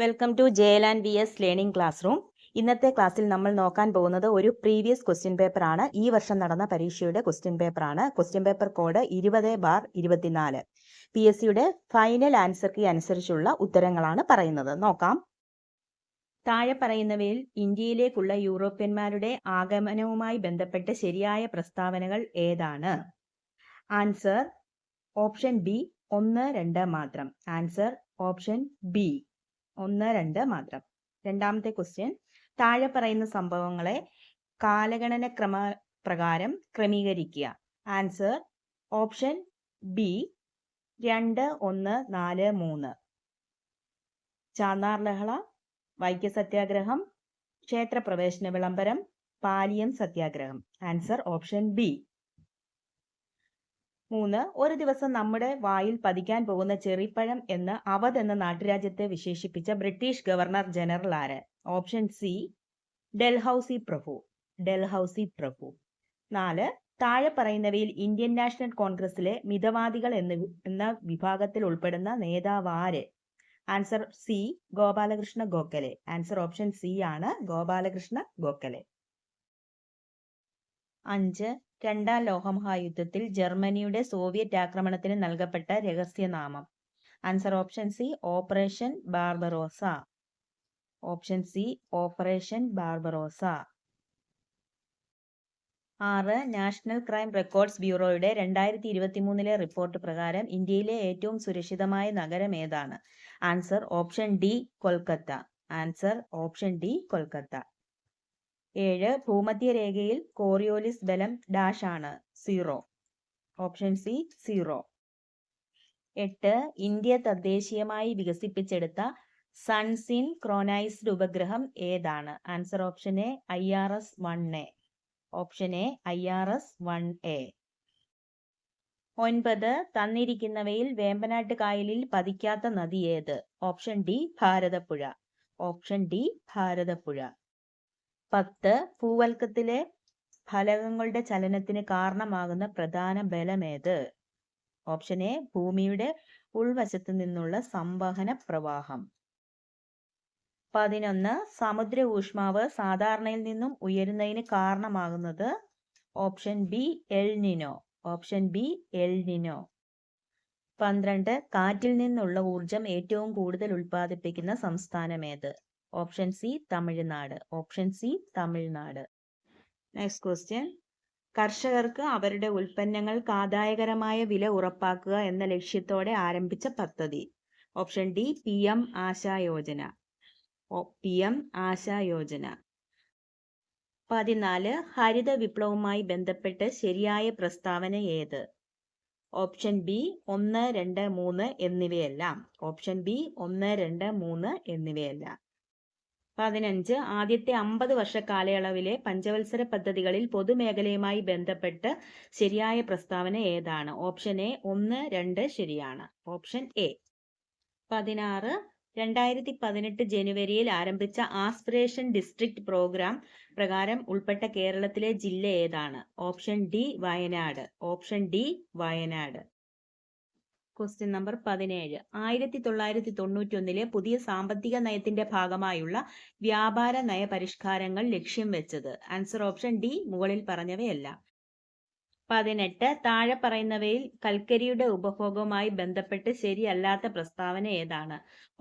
Welcome to JL and V S learning classroom. ഇന്നത്തെ ക്ലാസ്സിൽ നമ്മൾ നോക്കാൻ പോകുന്നത് ഒരു പ്രീവിയസ് ക്വസ്റ്റ്യൻ പേപ്പർ ആണ്. ഈ വർഷം നടന്ന പരീക്ഷയുടെ ക്വസ്റ്റ്യൻ പേപ്പർ ആണ്. Question paper code 20/24. PSCയുടെ ഫൈനൽ ആൻസർ കീ അനുസരിച്ചുള്ള ഉത്തരങ്ങളാണ് പറയുന്നത്. നോക്കാം. താഴെ പറയുന്നവയിൽ ഇന്ത്യയിലേക്കുള്ള യൂറോപ്യന്മാരുടെ ആഗമനവുമായി ബന്ധപ്പെട്ട് ശരിയായ പ്രസ്താവനകൾ ഏതാണ്? ആൻസർ ഓപ്ഷൻ ബി 1, 2 മാത്രം. ആൻസർ ഓപ്ഷൻ ബി 1, 2 മാത്രം. രണ്ടാമത്തെ ക്വസ്റ്റ്യൻ, താഴെ പറയുന്ന സംഭവങ്ങളെ കാലഗണന പ്രകാരം ക്രമീകരിക്കുക. Answer option B 2, 1, 4, 3. ചാന്നാർ ലഹള, വൈക്കം സത്യാഗ്രഹം, ക്ഷേത്രപ്രവേശന വിളംബരം, പാലിയം സത്യാഗ്രഹം. Answer option B. 3. ഒരു ദിവസം നമ്മുടെ വായിൽ പതിക്കാൻ പോകുന്ന ചെറിപ്പഴം എന്ന് അവധ് എന്ന നാട്ടുരാജ്യത്തെ വിശേഷിപ്പിച്ച ബ്രിട്ടീഷ് ഗവർണർ ജനറൽ ആര്? ഓപ്ഷൻ സി ഡൽഹൌസി പ്രഭു. 4. താഴെ പറയുന്നവയിൽ ഇന്ത്യൻ നാഷണൽ കോൺഗ്രസിലെ മിതവാദികൾ എന്ന വിഭാഗത്തിൽ ഉൾപ്പെടുന്ന നേതാവ് ആര്? Answer C Gopalakrishna Gokhale. Answer option C ആണ് ഗോപാലകൃഷ്ണ ഗോഖലെ. 5. രണ്ടാം ലോകമഹായുദ്ധത്തിൽ ജർമ്മനിയുടെ സോവിയറ്റ് ആക്രമണത്തിന് നൽകപ്പെട്ട രഹസ്യനാമം. Answer option C operation Barbarossa. Option C operation Barbarossa. 6. National crime records ബ്യൂറോയുടെ 2023 റിപ്പോർട്ട് പ്രകാരം ഇന്ത്യയിലെ ഏറ്റവും സുരക്ഷിതമായ നഗരം ഏതാണ്? Answer option D Kolkata. Answer option D Kolkata. 7. ഭൂമധ്യരേഖയിൽ കോറിയോലിസ് ബലം ഡാഷ് ആണ്? 0. Option C 0. 8. ഇന്ത്യ തദ്ദേശീയമായി വികസിപ്പിച്ചെടുത്ത സൺസിൻ ക്രോനൈസ്ഡ് ഉപഗ്രഹം ഏതാണ്? Answer option A IRS-1A. Option A IRS-1A. 9. തന്നിരിക്കുന്നവയിൽ വേമ്പനാട്ട് കായലിൽ പതിക്കാത്ത നദി ഏത്? Option D Bharathapuzha. Option D Bharathapuzha. 10. ഭൂവൽക്കത്തിലെ ഫലകങ്ങളുടെ ചലനത്തിന് കാരണമാകുന്ന പ്രധാന ബലമേത്? ഓപ്ഷൻ എ ഭൂമിയുടെ ഉൾവശത്തു നിന്നുള്ള സംവഹന പ്രവാഹം. 11. സമുദ്ര ഊഷ്മാവ് സാധാരണയിൽ നിന്നും ഉയരുന്നതിന് കാരണമാകുന്നത്? Option B El Nino. Option B El Nino. 12. കാറ്റിൽ നിന്നുള്ള ഊർജം ഏറ്റവും കൂടുതൽ ഉൽപ്പാദിപ്പിക്കുന്ന സംസ്ഥാനമേത്? Option C Tamil Nadu. Option C Tamil Nadu. Next question, കർഷകർക്ക് അവരുടെ ഉൽപ്പന്നങ്ങൾക്ക് ആദായകരമായ വില ഉറപ്പാക്കുക എന്ന ലക്ഷ്യത്തോടെ ആരംഭിച്ച പദ്ധതി. Option D PM ASHA Yojana. PM ASHA Yojana. 14. ഹരിത വിപ്ലവവുമായി ബന്ധപ്പെട്ട് ശരിയായ പ്രസ്താവന ഏത്? ഓപ്ഷൻ ബി 1, 2, 3 എന്നിവയെല്ലാം. ഓപ്ഷൻ ബി 1, 2, 3 എന്നിവയെല്ലാം. 15. ആദ്യത്തെ 50 വർഷ കാലയളവിലെ പഞ്ചവത്സര പദ്ധതികളിൽ പൊതുമേഖലയുമായി ബന്ധപ്പെട്ട് ശരിയായ പ്രസ്താവന ഏതാണ്? ഓപ്ഷൻ എ 1, 2 ശരിയാണ്. Option A. 16. 2018 ജനുവരിയിൽ ആരംഭിച്ച ആസ്പിറേഷൻ ഡിസ്ട്രിക്ട് പ്രോഗ്രാം പ്രകാരം ഉൾപ്പെട്ട കേരളത്തിലെ ജില്ല ഏതാണ്? Option D Wayanad. Option D Wayanad. Question number 17. 1991 പുതിയ സാമ്പത്തിക നയത്തിന്റെ ഭാഗമായുള്ള വ്യാപാര നയ പരിഷ്കാരങ്ങൾ ലക്ഷ്യം വെച്ചത്? ആൻസർ ഓപ്ഷൻ ഡി മുകളിൽ പറഞ്ഞവയെല്ലാം. 18. താഴെ പറയുന്നവയിൽ കൽക്കരിയുടെ ഉപഭോഗവുമായി ബന്ധപ്പെട്ട് ശരിയല്ലാത്ത പ്രസ്താവന ഏതാണ്?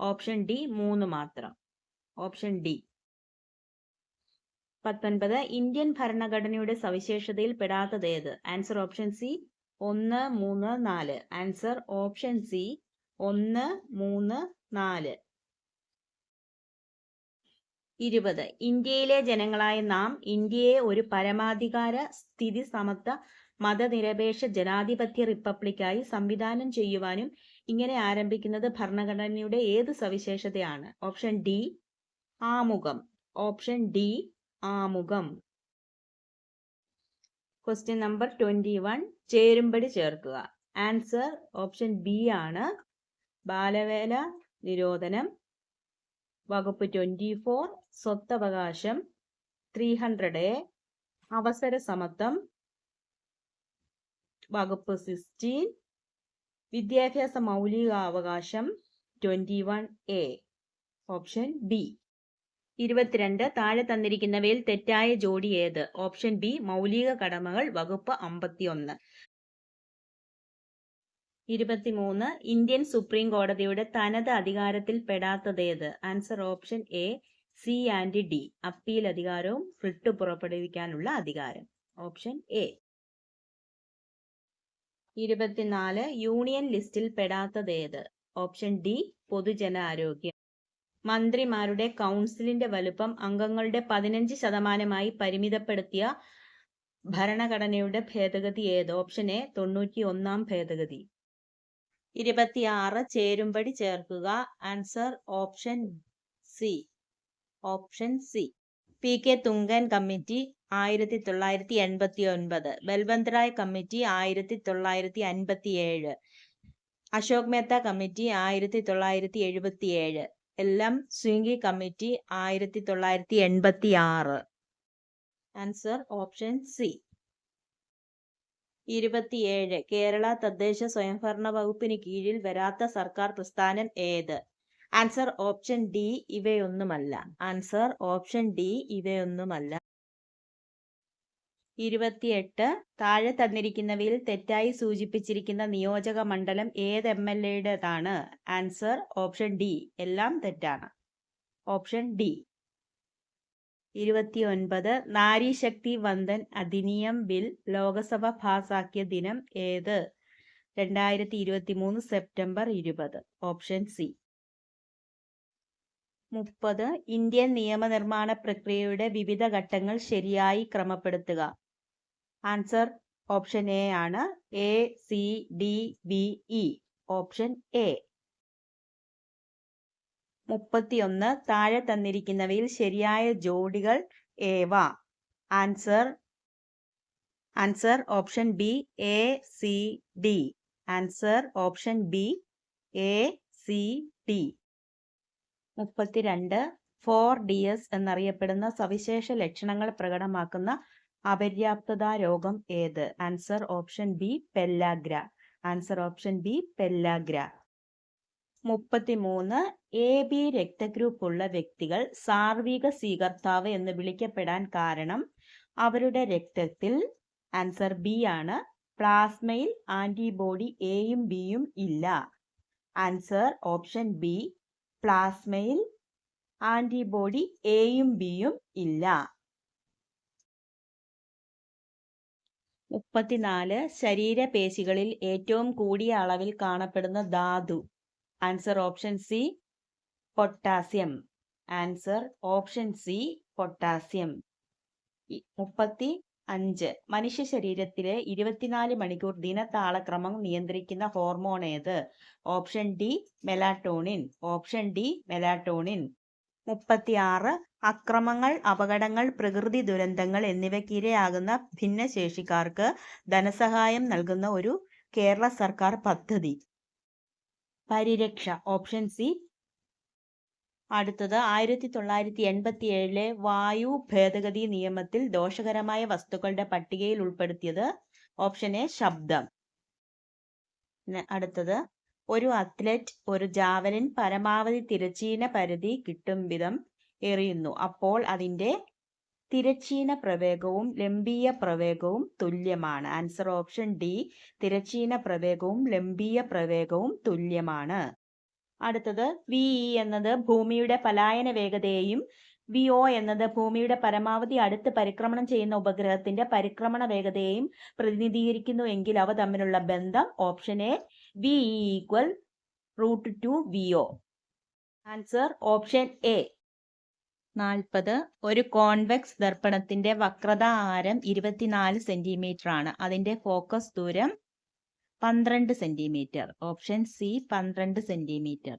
ഓപ്ഷൻ ഡി 3 മാത്രം. Option D. 19. ഇന്ത്യൻ ഭരണഘടനയുടെ സവിശേഷതയിൽ പെടാത്തത് ഏത്? Answer option C 1, 3, 4. Answer option C 1, 3, 4. 20. ഇന്ത്യയിലെ ജനങ്ങളായ നാം ഇന്ത്യയെ ഒരു പരമാധികാര സ്ഥിതി സമത്വ മതനിരപേക്ഷ ജനാധിപത്യ റിപ്പബ്ലിക്കായി സംവിധാനം ചെയ്യുവാനും ഇങ്ങനെ ആരംഭിക്കുന്നത് ഭരണഘടനയുടെ ഏത് സവിശേഷതയാണ്? ഓപ്ഷൻ ഡി ആമുഖം. ഓപ്ഷൻ ഡി ആമുഖം. Question number 21. ചേരുംപടി ചേർക്കുക. ആൻസർ ഓപ്ഷൻ ബി ആണ് ബാലവേല നിരോധനം. വകുപ്പ് 24 സ്വത്തവകാശം. 300A അവസര സമത്വം. വകുപ്പ് 16 വിദ്യാഭ്യാസ മൗലികാവകാശം. 21A option B. 22 താഴെ തന്നിരിക്കുന്നവയിൽ തെറ്റായ ജോഡി ഏത്? ഓപ്ഷൻ ബി മൗലിക കടമകൾ വകുപ്പ് 51. 23 ഇന്ത്യൻ സുപ്രീം കോടതിയുടെ തനത് അധികാരത്തിൽ പെടാത്തതേത്? Answer option A C and D. Appeal അധികാരവും റിട്ട് പുറപ്പെടുവിക്കാനുള്ള അധികാരം. Option A. 24 യൂണിയൻ ലിസ്റ്റിൽ പെടാത്തതേത്? Option D പൊതുജനാരോഗ്യം. മന്ത്രിമാരുടെ കൗൺസിലിന്റെ വലുപ്പം അംഗങ്ങളുടെ 15% പരിമിതപ്പെടുത്തിയ ഭരണഘടനയുടെ ഭേദഗതി ഏത്? ഓപ്ഷൻ എ 91 ഭേദഗതി. 26 ചേരുംപടി ചേർക്കുക. Answer option C. Option C. P K Thungon committee 1989, Balwant Rai committee 1957, Ashok Mehta committee 1977, L M Singhvi committee 1986. Answer option C. 27 Kerala തദ്ദേശ സ്വയംഭരണ വകുപ്പിന് കീഴിൽ വരാത്ത സർക്കാർ പ്രസ്ഥാനം ഏത്? ആൻസർ ഓപ്ഷൻ ഡി ഇവയൊന്നുമല്ല. ആൻസർ ഓപ്ഷൻ ഡി ഇവയൊന്നുമല്ല. 28 താഴെ തന്നിരിക്കുന്നവയിൽ തെറ്റായി സൂചിപ്പിച്ചിരിക്കുന്ന നിയോജക മണ്ഡലം ഏത് MLA-യുടേതാണ്? ആൻസർ ഓപ്ഷൻ ഡി എല്ലാം തെറ്റാണ്. Option D. 29 Nari Shakti Vandan Adhiniyam bill Lok Sabha പാസാക്കിയ ദിനം ഏത്? 2023 സെപ്റ്റംബർ 20. Option C. 30 ഇന്ത്യൻ നിയമനിർമ്മാണ പ്രക്രിയയുടെ വിവിധ ഘട്ടങ്ങൾ ശരിയായി ക്രമപ്പെടുത്തുക. ആൻസർ ഓപ്ഷൻ എ ആണ്. A, C, D, B, E. Option A. 31 താഴെ തന്നിരിക്കുന്നവയിൽ ശരിയായ ജോഡികൾ ഏവ? Answer option B A, C, D. Answer option B A, C, D. 32 4DS എന്നറിയപ്പെടുന്ന സവിശേഷ ലക്ഷണങ്ങൾ പ്രകടമാക്കുന്ന അപര്യാപ്തതാ രോഗം ഏത്? Answer option B pellagra. Answer option B pellagra. 33 AB രക്തഗ്രൂപ്പ് ഉള്ള വ്യക്തികൾ സാർവിക സ്വീകർത്താവ് എന്ന് വിളിക്കപ്പെടാൻ കാരണം അവരുടെ രക്തത്തിൽ ആൻസർ ബി ആണ് പ്ലാസ്മയിൽ ആന്റിബോഡി എയും ബിയും ഇല്ല. ആൻസർ ഓപ്ഷൻ ബി പ്ലാസ്മയിൽ ആന്റിബോഡി എയും ബിയും ഇല്ല. 34 ശരീരപേശികളിൽ ഏറ്റവും കൂടിയ അളവിൽ കാണപ്പെടുന്ന ധാതു? Answer option C potassium. Answer option C potassium. 35 മനുഷ്യ ശരീരത്തിലെ 24 മണിക്കൂർ ദിനതാളക്രമം നിയന്ത്രിക്കുന്ന ഹോർമോൺ ഏത്? Option D melatonin. Option D melatonin. 36 അക്രമങ്ങൾ, അപകടങ്ങൾ, പ്രകൃതി ദുരന്തങ്ങൾ എന്നിവയ്ക്കിരയാകുന്ന ഭിന്നശേഷിക്കാർക്ക് ധനസഹായം നൽകുന്ന ഒരു കേരള സർക്കാർ പദ്ധതി? പരിരക്ഷ. Option C. അടുത്തത് 1987 വായു ഭേദഗതി നിയമത്തിൽ ദോഷകരമായ വസ്തുക്കളുടെ പട്ടികയിൽ ഉൾപ്പെടുത്തിയത്? ഓപ്ഷൻ എ ശബ്ദം. അടുത്തത് ഒരു അത്ലറ്റ് ഒരു ജാവലിൻ പരമാവധി തിരശ്ചീന പരിധി കിട്ടും വിധം എറിയുന്നു. അപ്പോൾ അതിന്റെ തിരശ്ചീന പ്രവേഗവും ലംബീയ പ്രവേഗവും തുല്യമാണ്. ആൻസർ ഓപ്ഷൻ ഡി തിരശ്ചീന പ്രവേഗവും ലംബീയ പ്രവേഗവും തുല്യമാണ്. അടുത്തത് VE എന്നത് ഭൂമിയുടെ പലായന വേഗതയെയും VO എന്നത് ഭൂമിയുടെ പരമാവധി അടുത്ത് പരിക്രമണം ചെയ്യുന്ന ഉപഗ്രഹത്തിന്റെ പരിക്രമണ വേഗതയെയും പ്രതിനിധീകരിക്കുന്നു എങ്കിൽ അവ തമ്മിലുള്ള ബന്ധം? Option A VE = √2VO. Answer option A. 40 ഒരു കോൺവെക്സ് ദർപ്പണത്തിന്റെ വക്രത ആരം 24 സെന്റിമീറ്റർ ആണ്. അതിന്റെ ഫോക്കസ് ദൂരം 12 സെന്റിമീറ്റർ. Option C 12 centimetre.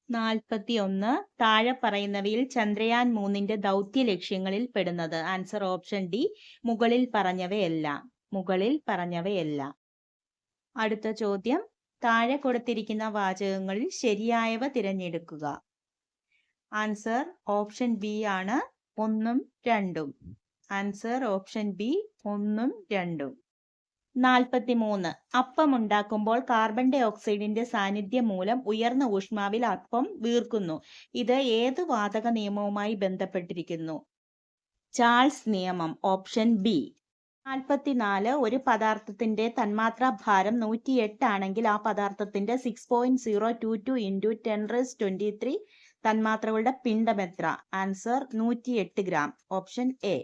41 താഴെ പറയുന്നവയിൽ ചന്ദ്രയാൻ 3ന്റെ ദൗത്യ ലക്ഷ്യങ്ങളിൽ പെടുന്നത്? ആൻസർ ഓപ്ഷൻ ഡി മുകളിൽ പറഞ്ഞവയെല്ലാം. മുകളിൽ പറഞ്ഞവയെല്ലാം. അടുത്ത ചോദ്യം താഴെ കൊടുത്തിരിക്കുന്ന വാചകങ്ങളിൽ ശരിയായവ തിരഞ്ഞെടുക്കുക. ആൻസർ ഓപ്ഷൻ ബി ആണ് 1ഉം 2ഉം. ആൻസർ ഓപ്ഷൻ ബി 1ഉം 2ഉം. 43. അപ്പമുണ്ടാക്കുമ്പോൾ കാർബൺ ഡൈ ഓക്സൈഡിന്റെ സാന്നിധ്യം മൂലം ഉയർന്ന ഊഷ്മാവിൽ അപ്പം വീർക്കുന്നു. ഇത് ഏത് വാതക നിയമവുമായി ബന്ധപ്പെട്ടിരിക്കുന്നു? ചാൾസ് നിയമം. Option B. 44. ഒരു പദാർത്ഥത്തിന്റെ തന്മാത്രാ ഭാരം 108 ആണെങ്കിൽ ആ പദാർത്ഥത്തിന്റെ 6.022 × 10⁻23 തന്മാത്രകളുടെ പിണ്ഡം എത്ര? Answer 108 gram. Option A.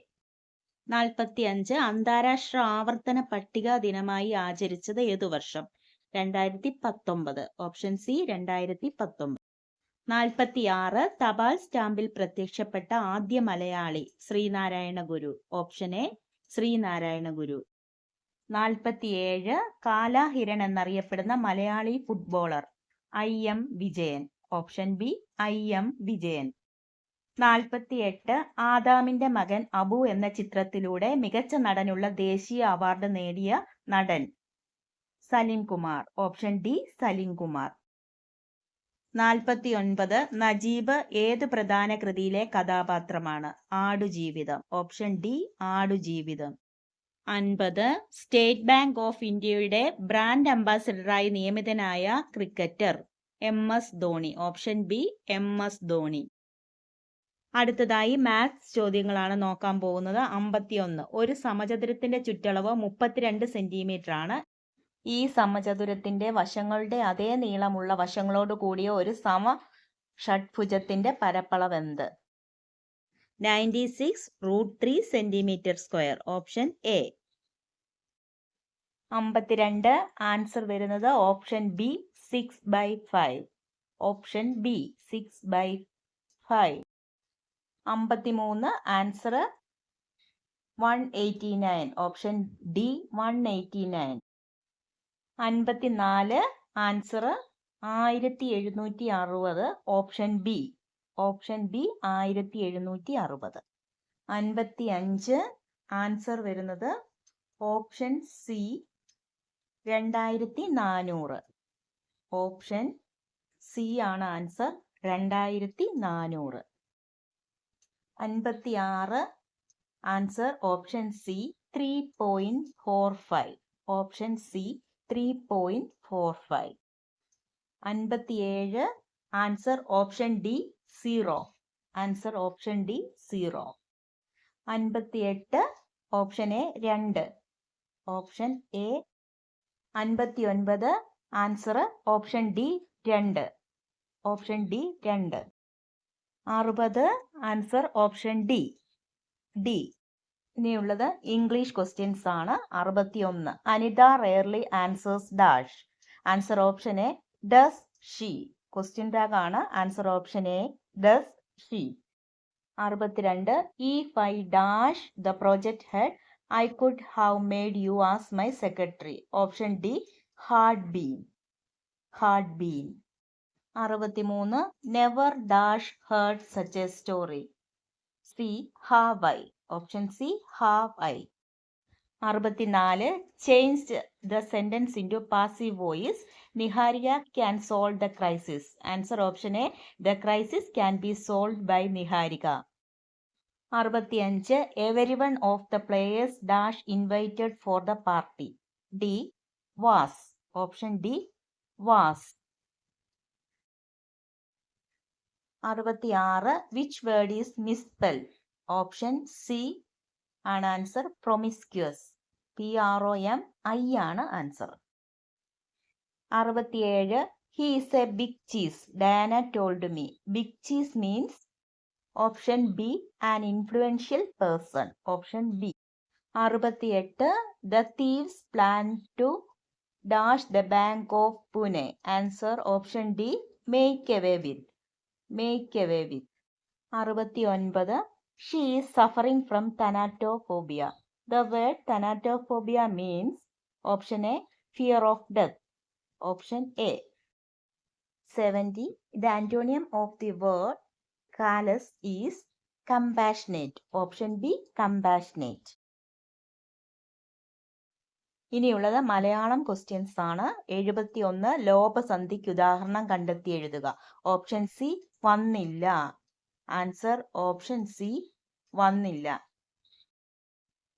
45. അന്താരാഷ്ട്ര ആവർത്തന പട്ടിക ദിനമായി ആചരിച്ചത് ഏതു വർഷം? 2019. Option C 2019. 46. തപാൽ സ്റ്റാമ്പിൽ പ്രത്യക്ഷപ്പെട്ട ആദ്യ മലയാളി ശ്രീനാരായണ ഗുരു. ഓപ്ഷൻ എ ശ്രീനാരായണ ഗുരു. 47. കാലാഹിരൺ എന്നറിയപ്പെടുന്ന Malayali footballer? IM Vijayan. Option B IM Vijayan. 48. ആദാമിന്റെ മകൻ അബു എന്ന ചിത്രത്തിലൂടെ മികച്ച നടനുള്ള ദേശീയ അവാർഡ് നേടിയ നടൻ? സലിം കുമാർ. Option D Salim Kumar. 49. നജീബ് ഏത് പ്രധാന കൃതിയിലെ കഥാപാത്രമാണ്? Aadujeevitham. Option D Aadujeevitham. 50. State bank of ഇന്ത്യയുടെ ബ്രാൻഡ് അംബാസിഡറായി നിയമിതനായ cricketer? MS Dhoni. Option B MS Dhoni. അടുത്തതായി മാത്സ് ചോദ്യങ്ങളാണ് നോക്കാൻ പോകുന്നത്. 51. ഒരു സമചതുരത്തിന്റെ ചുറ്റളവ് 32 സെന്റിമീറ്റർ ആണ്. ഈ സമചതുരത്തിന്റെ വശങ്ങളുടെ അതേ നീളമുള്ള വശങ്ങളോട് കൂടിയ ഒരു സമഷഡ്ഭുജത്തിന്റെ പരപ്പളവ് എന്ത്? 96√3 centimetre square. Option A. 52. Answer വരുന്നത് option B 6/5. Option B 6/5. 53. Answer 189. Option D 189. 54. Answer 1760. Option B 1760. 55. Answer വരുന്നത് ഓപ്ഷൻ സി 2400. ഓപ്ഷൻ സി ആണ് answer 2400. 56. Answer option C 3.45. Option C 3.45. 57. Answer option D 0. Answer option D 0. 58. Option A 2. Option A. 59. Answer option D 2. Option D 2. 60. Answer option D D. ഇനിയുള്ളത് English questions ആണ്. 61. Anita rarely answers dash. Answer option A does she. Question tag ആണ്. Answer option A does she. 62. If I dash the project head, I could have made you as my secretary. Option D had been. Had been. 63. Never dash heard such a story. C. Have I. Option C. Have I. 64. Changed the sentence into passive voice. Niharika can solve the crisis. Answer option A. The crisis can be solved by Niharika. 65. Everyone of the players dash invited for the party. D. Was. Option D. Was. 66. Which word is misspelled? Option C ആണ് answer. promiscuous. PROMI ആണ് answer. 67. He is a big cheese. Diana told me. Big cheese means option B an influential person. Option B. 68. The thieves plan to dash the bank of Pune. Answer option D make away with. Make away with. 69. She is suffering from thanatophobia. The word thanatophobia means option A fear of death. Option A. 70. The antonym of the word callous is compassionate. Option B compassionate. ഇനിയുള്ളത് Malayalam questions ആണ്. 71. ലോപസന്ധിക്ക് ഉദാഹരണം കണ്ടെത്തി എഴുതുക. Option C വന്നില്ല. Answer option C വന്നില്ല.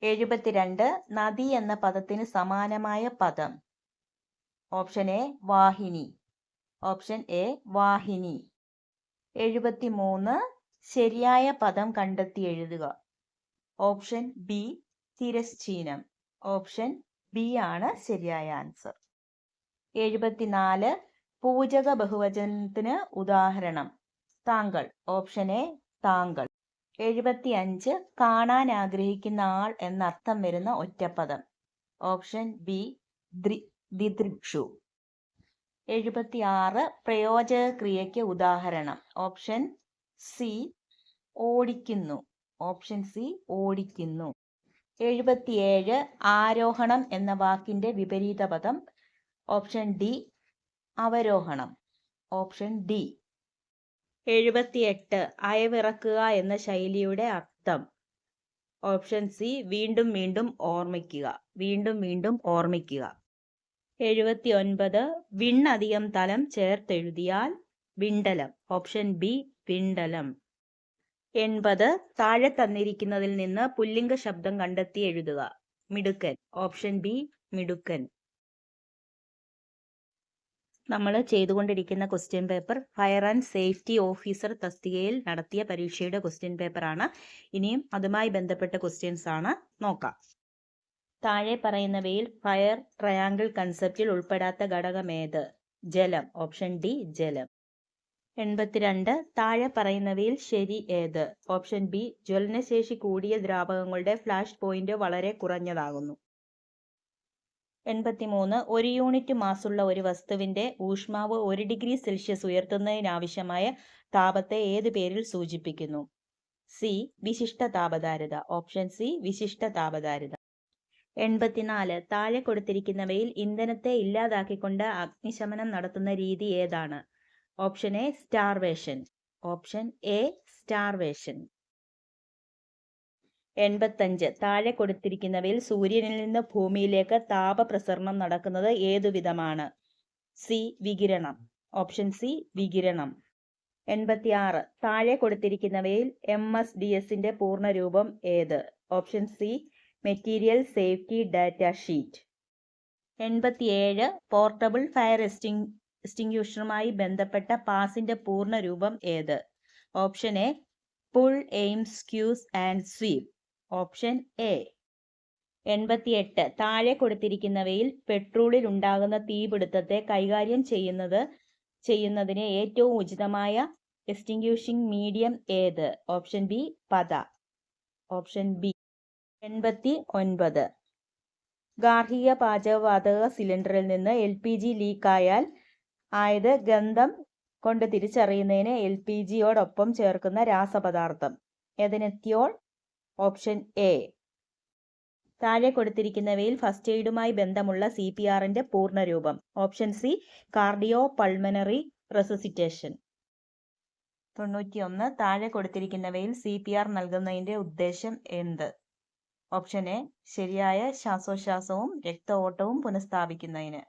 72 നദി എന്ന പദത്തിന് സമാനമായ പദം. ഓപ്ഷൻ എ വാഹിനി. ഓപ്ഷൻ എ വാഹിനി. 73 ശരിയായ പദം കണ്ടെത്തി എഴുതുക. ഓപ്ഷൻ ബി തിരശ്ചീനം. ഓപ്ഷൻ ബി ആണ് ശരിയായ ആൻസർ. 74 പൂജക ബഹുവചനത്തിന് ഉദാഹരണം. താങ്കൾ. ഓപ്ഷൻ എ താങ്കൾ. 75 കാണാൻ ആഗ്രഹിക്കുന്ന ആൾ എന്നർത്ഥം വരുന്ന ഒറ്റപ്പദം. Option B ദിദൃക്ഷു. 76 പ്രയോജക ക്രിയയ്ക്ക് ഉദാഹരണം. ഓപ്ഷൻ സി ഓടിക്കുന്നു. ഓപ്ഷൻ സി ഓടിക്കുന്നു. 77 ആരോഹണം എന്ന വാക്കിന്റെ വിപരീത പദം. ഓപ്ഷൻ ഡി അവരോഹണം. Option D. 78 അയവിറക്കുക എന്ന ശൈലിയുടെ അർത്ഥം. ഓപ്ഷൻ സി വീണ്ടും വീണ്ടും ഓർമ്മിക്കുക. വീണ്ടും വീണ്ടും ഓർമ്മിക്കുക. 79 വിണ്ണധികം തലം ചേർത്തെഴുതിയാൽ വിണ്ടലം. Option B വിണ്ടലം. 80 താഴെ തന്നിരിക്കുന്നതിൽ നിന്ന് പുല്ലിംഗ ശബ്ദം കണ്ടെത്തി എഴുതുക. മിടുക്കൻ. ഓപ്ഷൻ ബി മിടുക്കൻ. നമ്മൾ ചെയ്തുകൊണ്ടിരിക്കുന്ന question paper fire and safety officer തസ്തികയിൽ നടത്തിയ പരീക്ഷയുടെ ക്വസ്റ്റ്യൻ പേപ്പറാണ്. ഇനിയും അതുമായി ബന്ധപ്പെട്ട ക്വസ്റ്റ്യൻസ് ആണ് നോക്കാം. താഴെ പറയുന്നവയിൽ ഫയർ ട്രയാങ്കിൾ കൺസെപ്റ്റിൽ ഉൾപ്പെടാത്ത ഘടകം ഏത്? ജലം. ഓപ്ഷൻ ഡി ജലം. 82 താഴെ പറയുന്നവയിൽ ശരി ഏത്? ഓപ്ഷൻ ബി ജ്വലനശേഷി കൂടിയ ദ്രാവകങ്ങളുടെ ഫ്ലാഷ് പോയിന്റ് വളരെ കുറഞ്ഞതാകുന്നു. 83 ഒരു യൂണിറ്റ് മാസുള്ള ഒരു വസ്തുവിന്റെ ഊഷ്മാവ് 1 ഡിഗ്രി സെൽഷ്യസ് ഉയർത്തുന്നതിനാവശ്യമായ താപത്തെ ഏത് പേരിൽ സൂചിപ്പിക്കുന്നു? സി വിശിഷ്ട താപധാരിത. ഓപ്ഷൻ സി വിശിഷ്ട താപധാരിത. 84 താഴെ കൊടുത്തിരിക്കുന്നവയിൽ ഇന്ധനത്തെ ഇല്ലാതാക്കിക്കൊണ്ട് അഗ്നിശമനം നടത്തുന്ന രീതി ഏതാണ്? Option A starvation. Option A starvation. 85 താഴെ കൊടുത്തിരിക്കുന്നവയിൽ സൂര്യനിൽ നിന്ന് ഭൂമിയിലേക്ക് താപപ്രസരണം നടക്കുന്നത് ഏതു വിധമാണ്? സി വികിരണം. ഓപ്ഷൻ സി വികിരണം. 86 താഴെ കൊടുത്തിരിക്കുന്നവയിൽ MSDSന്റെ പൂർണ്ണരൂപം ഏത്? Option C material safety data sheet. 87 portable fire എക്സ്റ്റിങ്ക്യൂഷറുമായി ബന്ധപ്പെട്ട പാസിന്റെ പൂർണ്ണരൂപം ഏത്? Option A pull aim squeeze and sweep. Option A. 88 താഴെ കൊടുത്തിരിക്കുന്നവയിൽ പെട്രോളിൽ ഉണ്ടാകുന്ന തീപിടുത്തത്തെ കൈകാര്യം ചെയ്യുന്നതിന് ഏറ്റവും ഉചിതമായ എക്സ്റ്റിങ്ക്യൂഷിംഗ് മീഡിയം ഏത്? ഓപ്ഷൻ ബി പത. Option B. 89 ഗാർഹിക പാചകവാതക സിലിണ്ടറിൽ നിന്ന് LPG ലീക്കായാൽ ആയത് ഗന്ധം കൊണ്ട് തിരിച്ചറിയുന്നതിന് LPGയോടൊപ്പം ചേർക്കുന്ന രാസപദാർത്ഥം. എഥനോൾ. Option A. താഴെ കൊടുത്തിരിക്കുന്നവയിൽ ഫസ്റ്റ് എയ്ഡുമായി ബന്ധമുള്ള CPRന്റെ പൂർണ്ണരൂപം. Option C cardio pulmonary resuscitation. 91 താഴെ കൊടുത്തിരിക്കുന്നവയിൽ CPR നൽകുന്നതിന്റെ ഉദ്ദേശം എന്ത്? ഓപ്ഷൻ എ ശരിയായ ശ്വാസോച്ഛ്വാസവും രക്ത ഓട്ടവും പുനഃസ്ഥാപിക്കുന്നതിന്.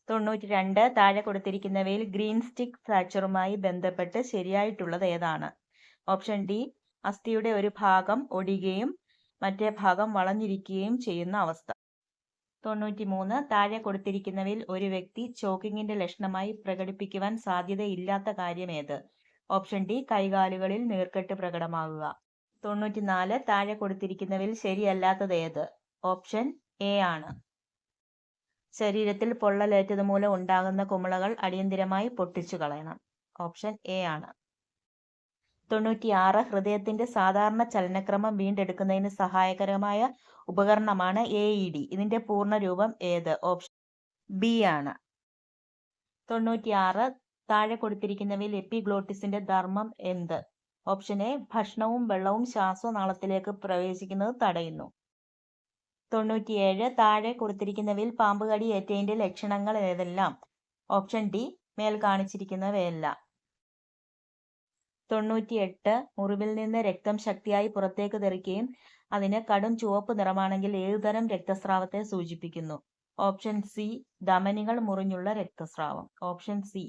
92 താഴെ കൊടുത്തിരിക്കുന്നവയിൽ ഗ്രീൻ സ്റ്റിക്ക് ഫ്രാക്ചറുമായി ബന്ധപ്പെട്ട് ശരിയായിട്ടുള്ളത് ഏതാണ്? ഓപ്ഷൻ ഡി അസ്ഥിയുടെ ഒരു ഭാഗം ഒടിയുകയും മറ്റേ ഭാഗം വളഞ്ഞിരിക്കുകയും ചെയ്യുന്ന അവസ്ഥ. 93 താഴെ കൊടുത്തിരിക്കുന്നവയിൽ ഒരു വ്യക്തി ചോക്കിങ്ങിന്റെ ലക്ഷണമായി പ്രകടിപ്പിക്കുവാൻ സാധ്യതയില്ലാത്ത കാര്യം ഏത്? ഓപ്ഷൻ ഡി കൈകാലുകളിൽ നീർക്കെട്ട് പ്രകടമാകുക. 94 താഴെ കൊടുത്തിരിക്കുന്നവയിൽ ശരിയല്ലാത്തത് ഏത്? ഓപ്ഷൻ എ ആണ്. ശരീരത്തിൽ പൊള്ളലേറ്റത് മൂലം ഉണ്ടാകുന്ന കുമിളകൾ അടിയന്തിരമായി പൊട്ടിച്ചു കളയണം. ഓപ്ഷൻ എ ആണ്. 96 ഹൃദയത്തിന്റെ സാധാരണ ചലനക്രമം വീണ്ടെടുക്കുന്നതിന് സഹായകരമായ ഉപകരണമാണ് AED. ഇതിന്റെ പൂർണ്ണരൂപം ഏത്? ഓപ്ഷൻ ബി ആണ്. 96 താഴെ കൊടുത്തിരിക്കുന്നവയിൽ എപ്പിഗ്ലോട്ടിസിന്റെ ധർമ്മം എന്ത്? ഓപ്ഷൻ എ ഭക്ഷണവും വെള്ളവും ശ്വാസനാളത്തിലേക്ക് പ്രവേശിക്കുന്നത് തടയുന്നു. 97 താഴെ കൊടുത്തിരിക്കുന്നവയിൽ പാമ്പ് കടി ഏറ്റതിന്റെ ലക്ഷണങ്ങൾ ഏതെല്ലാം? ഓപ്ഷൻ ഡി മേൽ കാണിച്ചിരിക്കുന്നവയെല്ലാം. 98 മുറിവിൽ നിന്ന് രക്തം ശക്തിയായി പുറത്തേക്ക് തെറിക്കുകയും അതിന് കടും ചുവപ്പ് നിറമാണെങ്കിൽ ഏതുതരം രക്തസ്രാവത്തെ സൂചിപ്പിക്കുന്നു? ഓപ്ഷൻ സി ധമനികൾ മുറിഞ്ഞുള്ള രക്തസ്രാവം. Option C.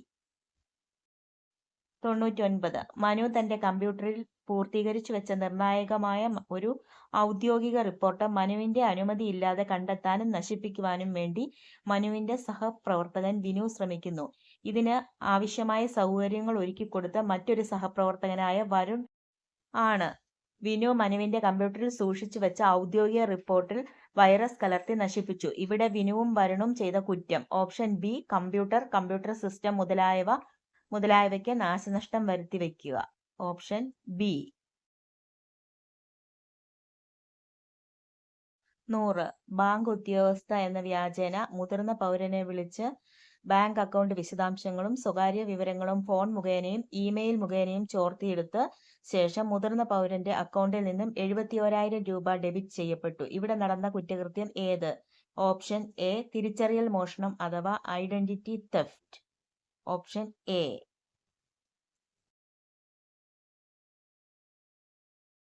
99. മനു തന്റെ കമ്പ്യൂട്ടറിൽ പൂർത്തീകരിച്ചു വെച്ച നിർണായകമായ ഒരു ഔദ്യോഗിക റിപ്പോർട്ട് മനുവിന്റെ അനുമതിയില്ലാതെ കണ്ടെത്താനും നശിപ്പിക്കുവാനും വേണ്ടി മനുവിന്റെ സഹപ്രവർത്തകൻ വിനു ശ്രമിക്കുന്നു. ഇതിന് ആവശ്യമായ സൗകര്യങ്ങൾ ഒരുക്കിക്കൊടുത്ത മറ്റൊരു സഹപ്രവർത്തകനായ വരുൺ ആണ്. വിനു മനുവിന്റെ കമ്പ്യൂട്ടറിൽ സൂക്ഷിച്ചു വെച്ച ഔദ്യോഗിക റിപ്പോർട്ടിൽ വൈറസ് കലർത്തി നശിപ്പിച്ചു. ഇവിടെ വിനുവും വരുണും ചെയ്ത കുറ്റം. ഓപ്ഷൻ ബി കമ്പ്യൂട്ടർ സിസ്റ്റം മുതലായവയ്ക്ക് നാശനഷ്ടം വരുത്തിവെക്കുക. Option B. 100. ബാങ്ക് ഉദ്യോഗസ്ഥ എന്ന വ്യാജേന മുതിർന്ന പൗരനെ വിളിച്ച് ബാങ്ക് അക്കൗണ്ട് വിശദാംശങ്ങളും സ്വകാര്യ വിവരങ്ങളും ഫോൺ മുഖേനയും ഇമെയിൽ മുഖേനയും ചോർത്തിയെടുത്ത് ശേഷം മുതിർന്ന പൗരന്റെ അക്കൗണ്ടിൽ നിന്നും 71,000 രൂപ ഡെബിറ്റ് ചെയ്യപ്പെട്ടു. ഇവിടെ നടന്ന കുറ്റകൃത്യം ഏത്? ഓപ്ഷൻ എ തിരിച്ചറിയൽ മോഷണം അഥവാ ഐഡന്റിറ്റി തെഫ്റ്റ്. Option A.